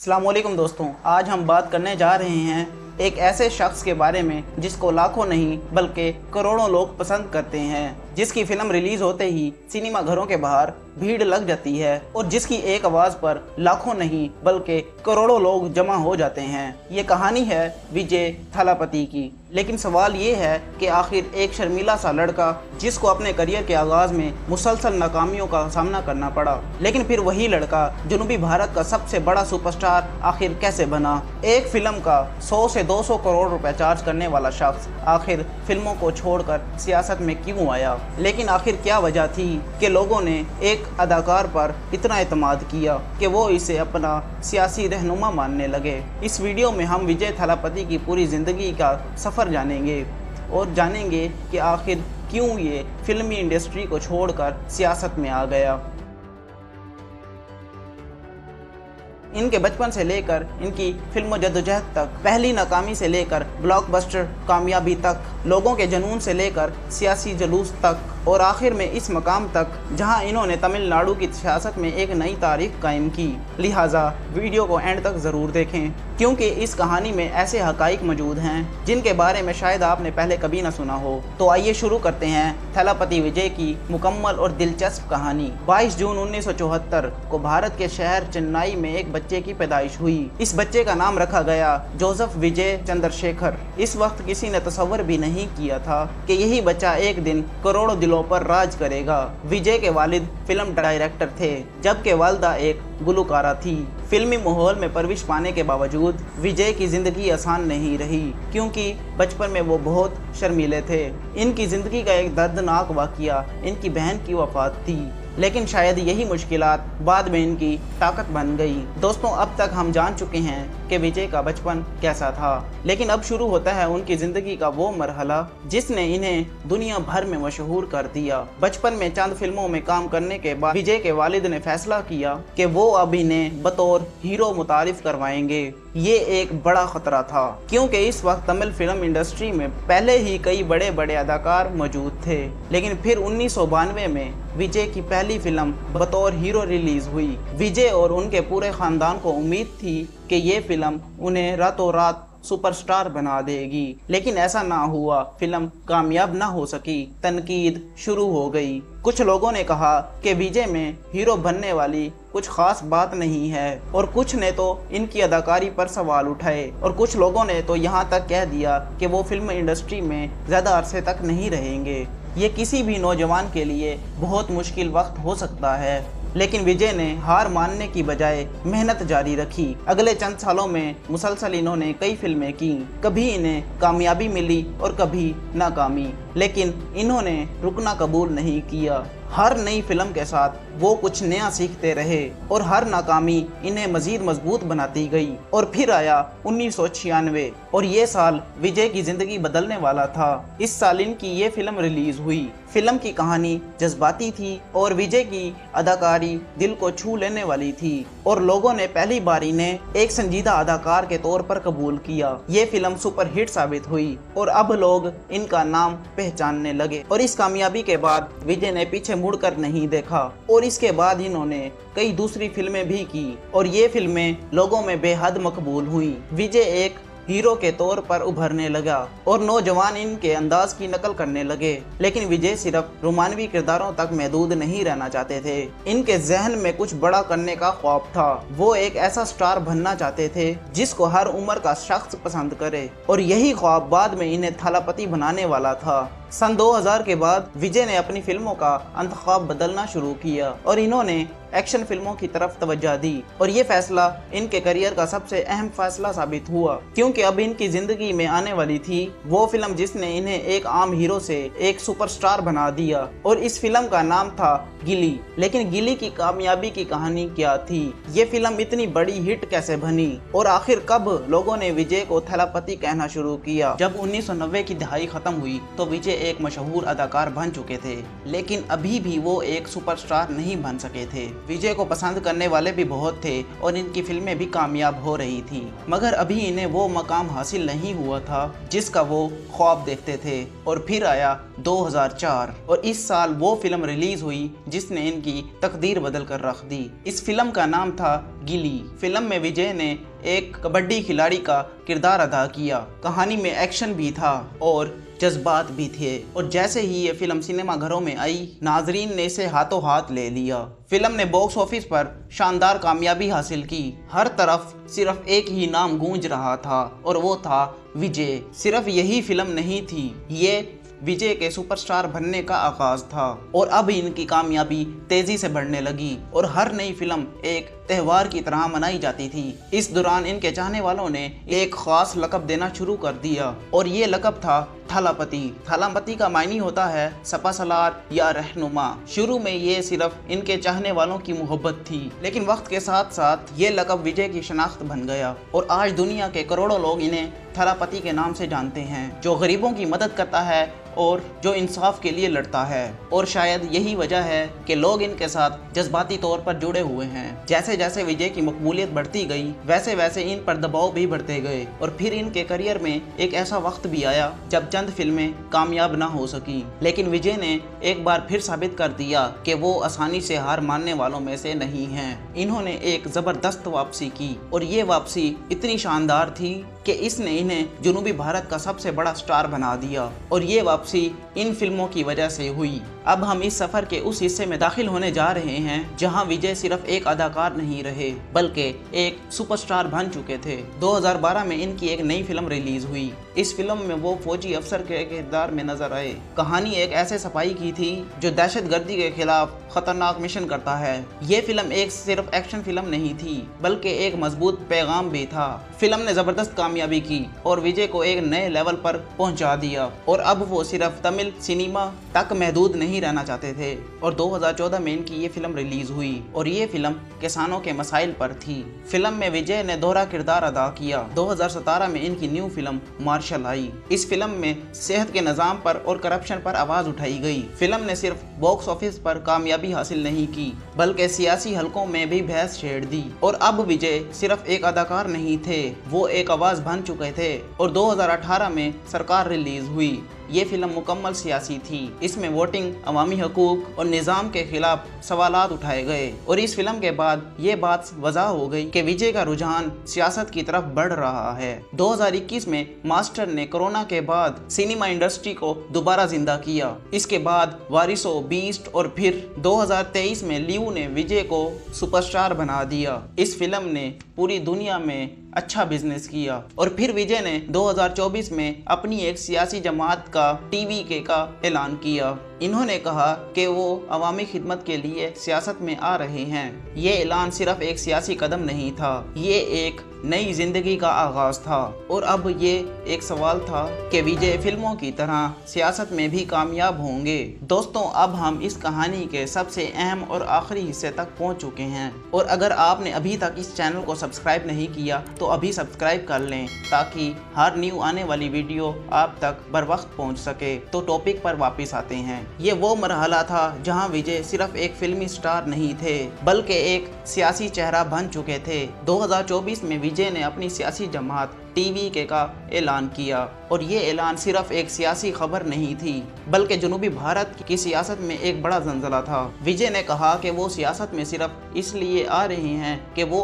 अस्सलामुअलैकुम दोस्तों, आज हम बात करने जा रहे हैं एक ऐसे शख्स के बारे में जिसको लाखों नहीं बल्कि करोड़ों लोग पसंद करते हैं, जिसकी फिल्म रिलीज होते ही सिनेमा घरों के बाहर भीड़ लग जाती है और जिसकी एक आवाज पर लाखों नहीं बल्कि करोड़ों लोग जमा हो जाते हैं। ये कहानी है विजय थालापति की। लेकिन सवाल ये है कि आखिर एक शर्मीला सा लड़का जिसको अपने करियर के आगाज में मुसलसल नाकामियों का सामना करना पड़ा, लेकिन फिर वही लड़का जनूबी भारत का सबसे बड़ा सुपरस्टार आखिर कैसे बना। एक फिल्म का 100 से 200 करोड़ रुपए चार्ज करने वाला शख्स आखिर फिल्मों को छोड़कर सियासत में क्यों आया। लेकिन आखिर क्या वजह थी कि लोगों ने एक अदाकार पर इतना एतमाद किया कि वो इसे अपना सियासी रहनुमा मानने लगे। इस वीडियो में हम विजय थालापति की पूरी जिंदगी का सफ़र जानेंगे और जानेंगे कि आखिर क्यों ये फिल्मी इंडस्ट्री को छोड़कर सियासत में आ गया। इनके बचपन से लेकर इनकी फिल्म जद्दोजहद तक, पहली नाकामी से लेकर ब्लॉकबस्टर कामयाबी तक, लोगों के जुनून से लेकर सियासी जुलूस तक और आखिर में इस मकाम तक जहां इन्होंने तमिलनाडु की सियासत में एक नई तारीख कायम की। लिहाजा वीडियो को एंड तक ज़रूर देखें क्योंकि इस कहानी में ऐसे हकाइक मौजूद हैं जिनके बारे में शायद आपने पहले कभी ना सुना हो। तो आइए शुरू करते हैं थालापति विजय की मुकम्मल और दिलचस्प कहानी। 22 जून 1974 को भारत के शहर चेन्नई में एक बच्चे की पैदाइश हुई। इस बच्चे का नाम रखा गया जोसेफ विजय चंद्रशेखर। इस वक्त किसी ने तसव्वुर भी नहीं किया था कि यही बच्चा एक दिन करोड़ों दिलों पर राज करेगा। विजय के वालिद फिल्म डायरेक्टर थे जबकि वालदा एक गुलकारा थी। फिल्मी माहौल में परवरिश पाने के बावजूद विजय की जिंदगी आसान नहीं रही क्योंकि बचपन में वो बहुत शर्मीले थे। इनकी जिंदगी का एक दर्दनाक वाकया इनकी बहन की वफात थी, लेकिन शायद यही मुश्किलात बाद में इनकी ताकत बन गई। दोस्तों, अब तक हम जान चुके हैं कि विजय का बचपन कैसा था, लेकिन अब शुरू होता है उनकी जिंदगी का वो मरहला जिसने इन्हें दुनिया भर में मशहूर कर दिया। बचपन में चंद फिल्मों में काम करने के बाद विजय के वालिद ने फैसला किया कि वो अब इन्हें बतौर हीरो मुतारिफ करवाएंगे। ये एक बड़ा खतरा था क्योंकि इस वक्त तमिल फिल्म इंडस्ट्री में पहले ही कई बड़े बड़े अदाकार मौजूद थे। लेकिन फिर 1992 में विजय की पहली फिल्म बतौर हीरो रिलीज हुई। विजय और उनके पूरे खानदान को उम्मीद थी कि ये फिल्म उन्हें रातों रात सुपरस्टार बना देगी, लेकिन ऐसा ना हुआ। फिल्म कामयाब ना हो सकी। तनकीद शुरू हो गई। कुछ लोगों ने कहा कि विजय में हीरो बनने वाली कुछ खास बात नहीं है और कुछ ने तो इनकी अदाकारी पर सवाल उठाए और कुछ लोगों ने तो यहाँ तक कह दिया कि वो फिल्म इंडस्ट्री में ज़्यादा अरसे तक नहीं रहेंगे। ये किसी भी नौजवान के लिए बहुत मुश्किल वक्त हो सकता है, लेकिन विजय ने हार मानने की बजाय मेहनत जारी रखी। अगले चंद सालों में मुसलसल इन्होंने कई फिल्में की। कभी इन्हें कामयाबी मिली और कभी नाकामी, लेकिन इन्होंने रुकना कबूल नहीं किया। हर नई फिल्म के साथ वो कुछ नया सीखते रहे और हर नाकामी इन्हें मजीद मजबूत बनाती गई। और फिर आया 1996 और ये साल विजय की जिंदगी बदलने वाला था। इस साल इनकी ये फिल्म रिलीज हुई। फिल्म की कहानी जज्बाती थी और विजय की अदाकारी दिल को छू लेने वाली थी और लोगों ने पहली बार इन्हें एक संजीदा अदाकार के तौर पर कबूल किया। ये फिल्म सुपर हिट साबित हुई और अब लोग इनका नाम पहचानने लगे। और इस कामयाबी के बाद विजय ने पीछे मुड़कर नहीं देखा और इसके बाद इन्होंने कई दूसरी फिल्में भी की और ये फिल्में लोगों में बेहद मकबूल हुई। विजय एक हीरो के तौर पर उभरने लगा और नौजवान इनके अंदाज की नकल करने लगे। लेकिन विजय सिर्फ रोमानवी किरदारों तक महदूद नहीं रहना चाहते थे। इनके जहन में कुछ बड़ा करने का ख्वाब था। वो एक ऐसा स्टार बनना चाहते थे जिसको हर उम्र का शख्स पसंद करे और यही ख्वाब बाद में इन्हें थालापति बनाने वाला था। सन 2000 के बाद विजय ने अपनी फिल्मों का अंतखाब बदलना शुरू किया और इन्होंने एक्शन फिल्मों की तरफ तवज्जो दी और ये फैसला इनके करियर का सबसे अहम फैसला साबित हुआ क्योंकि अब इनकी जिंदगी में आने वाली थी वो फिल्म जिसने इन्हें एक आम हीरो से एक सुपरस्टार बना दिया और इस फिल्म का नाम था गिली। लेकिन गिली की कामयाबी की कहानी क्या थी? ये फिल्म इतनी बड़ी हिट कैसे बनी और आखिर कब लोगों ने विजय को थालापति कहना शुरू किया? जब 1990 की दहाई खत्म हुई तो विजय एक मशहूर अदाकार बन चुके थे, लेकिन अभी भी वो एक सुपरस्टार नहीं बन सके थे। विजय को पसंद करने वाले भी बहुत थे और इनकी फिल्में भी कामयाब हो रही थी, मगर अभी इन्हें वो मकाम हासिल नहीं हुआ था जिसका वो ख्वाब देखते थे। और फिर आया 2004 और इस साल वो फिल्म रिलीज हुई जिसने इनकी तकदीर बदल कर रख दी। इस फिल्म का नाम था गिली। फिल्म में विजय ने एक कबड्डी खिलाड़ी का किरदार अदा किया। कहानी में एक्शन भी था और जज्बात भी थे और जैसे ही ये फिल्म सिनेमा घरों में आई, नाजरीन ने इसे हाथों हाथ ले लिया। फिल्म ने बॉक्स ऑफिस पर शानदार कामयाबी हासिल की। हर तरफ सिर्फ एक ही नाम गूंज रहा था और वो था विजय। सिर्फ यही फिल्म नहीं थी, ये विजय के सुपरस्टार बनने का आगाज था और अब इनकी कामयाबी तेजी से बढ़ने लगी और हर नई फिल्म एक त्यौहार की तरह मनाई जाती थी। इस दौरान इनके चाहने वालों ने एक खास लक़ब देना शुरू कर दिया और ये लक़ब था थालापति। थालापति का मायने होता है सपासलार या रहनुमा। शुरू में ये सिर्फ इनके चाहने वालों की मोहब्बत थी, लेकिन वक्त के साथ साथ ये लक़ब विजय की शनाख्त बन गया और आज दुनिया के करोड़ों लोग इन्हें थालापति के नाम से जानते हैं, जो गरीबों की मदद करता है और जो इंसाफ के लिए लड़ता है। और शायद यही वजह है कि लोग इनके साथ जज्बाती तौर पर जुड़े हुए हैं। जैसे जैसे विजय की मकबूलियत बढ़ती गई, वैसे वैसे इन पर दबाव भी बढ़ते गए और फिर इनके करियर में एक ऐसा वक्त भी आया जब चंद फिल्में कामयाब ना हो सकी, लेकिन विजय ने एक बार फिर साबित कर दिया कि वो आसानी से हार मानने वालों में से नहीं हैं। इन्होंने एक जबरदस्त वापसी की और ये वापसी इतनी शानदार थी कि इसने इन्हें जनूबी भारत का सबसे बड़ा स्टार बना दिया और ये वापसी इन फिल्मों की वजह से हुई। अब हम इस सफर के उस हिस्से में दाखिल होने जा रहे हैं जहां विजय सिर्फ एक अदाकार नहीं रहे बल्कि एक सुपरस्टार बन चुके थे। 2012 में इनकी एक नई फिल्म रिलीज हुई। इस फिल्म में वो फौजी अफसर के किरदार में नजर आए। कहानी एक ऐसे सिपाही की थी जो दहशतगर्दी के खिलाफ खतरनाक मिशन करता है। ये फिल्म एक सिर्फ एक्शन फिल्म नहीं थी बल्कि एक मजबूत पैगाम भी था। फिल्म ने जबरदस्त कामयाबी की और विजय को एक नए लेवल पर पहुंचा दिया और अब वो सिर्फ तमिल सिनेमा तक महदूद नहीं रहना चाहते थे। और 2014 में इनकी ये फिल्म रिलीज हुई और ये फिल्म किसानों के मसाइल पर थी। फिल्म में विजय ने दोहरा किरदार अदा किया। 2017 में इनकी न्यू फिल्म मार्शल आई। इस फिल्म में सेहत के निज़ाम पर और करप्शन पर आवाज उठाई गई। फिल्म ने सिर्फ बॉक्स ऑफिस पर कामयाबी हासिल नहीं की बल्कि सियासी हलकों में भी बहस छेड़ दी। और अब विजय सिर्फ एक अदाकार नहीं थे, वो एक आवाज बन चुके थे। और 2018 में सरकार रिलीज हुई। ये फिल्म मुकम्मल सियासी थी। इसमें वोटिंग, अवामी हकूक और निज़ाम के खिलाफ सवालात उठाए गए और इस फिल्म के बाद ये बात वजह हो गई कि विजय का रुझान सियासत की तरफ बढ़ रहा है। 2021 में मास्टर ने कोरोना के बाद सिनेमा इंडस्ट्री को दोबारा जिंदा किया। इसके बाद वारिसो, बीस्ट और फिर 2023 में लियो ने विजय को सुपरस्टार बना दिया। इस फिल्म ने पूरी दुनिया में अच्छा बिजनेस किया और फिर विजय ने 2024 में अपनी एक सियासी जमात का TVK का ऐलान किया। इन्होंने कहा कि वो अवामी खिदमत के लिए सियासत में आ रहे हैं। ये ऐलान सिर्फ एक सियासी कदम नहीं था, ये एक नई जिंदगी का आगाज था। और अब ये एक सवाल था कि विजय फिल्मों की तरह सियासत में भी कामयाब होंगे। दोस्तों, अब हम इस कहानी के सबसे अहम और आखिरी हिस्से तक पहुंच चुके हैं और अगर आपने अभी तक इस चैनल को सब्सक्राइब नहीं किया तो अभी सब्सक्राइब कर लें ताकि हर न्यू आने वाली वीडियो आप तक बर वक्त पहुँच सके। तो टॉपिक पर वापस आते हैं। ये वो मरहला था जहाँ विजय सिर्फ एक फिल्मी स्टार नहीं थे बल्कि एक सियासी चेहरा बन चुके थे। 2024 में विजय ने अपनी सियासी जमात TVK का ऐलान किया और ये ऐलान सिर्फ एक सियासी खबर नहीं थी बल्कि जनूबी भारत की सियासत में एक बड़ा जंजला था। विजय ने कहा कि वो सियासत में सिर्फ इसलिए आ रहे हैं कि वो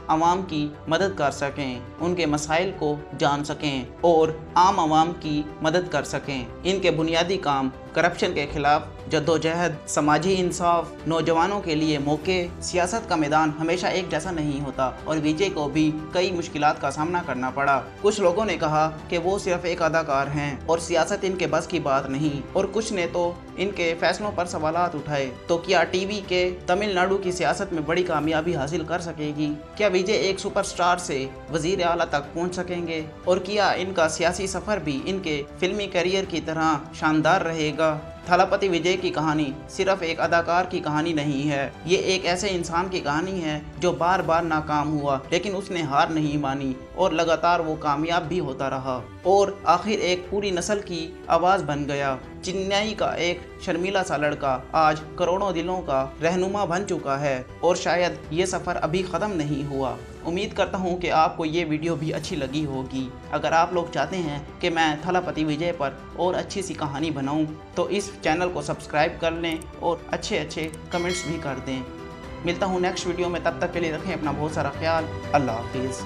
आवाम की मदद कर सकें, उनके मसाइल को जान सकें और आम आवाम की मदद कर सकें। इनके बुनियादी काम करप्शन के खिलाफ जद्दोजहद, समाजी इंसाफ, नौजवानों के लिए मौके। सियासत का मैदान हमेशा एक जैसा नहीं होता और विजय को भी कई मुश्किलात का सामना करना पड़ा। कुछ लोगों ने कहा कि वो सिर्फ एक अदाकार हैं और सियासत इनके बस की बात नहीं और कुछ ने तो इनके फैसलों पर सवालात उठाए। तो क्या TVK तमिलनाडु की सियासत में बड़ी कामयाबी हासिल कर सकेगी? क्या विजय एक सुपरस्टार से वजीर आला तक पहुँच सकेंगे? और क्या इनका सियासी सफ़र भी इनके फिल्मी करियर की तरह शानदार रहेगा? थालापति विजय की कहानी सिर्फ एक अदाकार की कहानी नहीं है, ये एक ऐसे इंसान की कहानी है जो बार बार नाकाम हुआ लेकिन उसने हार नहीं मानी और लगातार वो कामयाब भी होता रहा और आखिर एक पूरी नस्ल की आवाज़ बन गया। चेन्नई का एक शर्मीला सा लड़का आज करोड़ों दिलों का रहनुमा बन चुका है और शायद ये सफ़र अभी ख़त्म नहीं हुआ। उम्मीद करता हूँ कि आपको ये वीडियो भी अच्छी लगी होगी। अगर आप लोग चाहते हैं कि मैं थलपति विजय पर और अच्छी सी कहानी बनाऊँ तो इस चैनल को सब्सक्राइब कर लें और अच्छे अच्छे कमेंट्स भी कर दें। मिलता हूँ नेक्स्ट वीडियो में, तब तक के लिए रखें अपना बहुत सारा ख्याल। अल्लाह हाफिज़।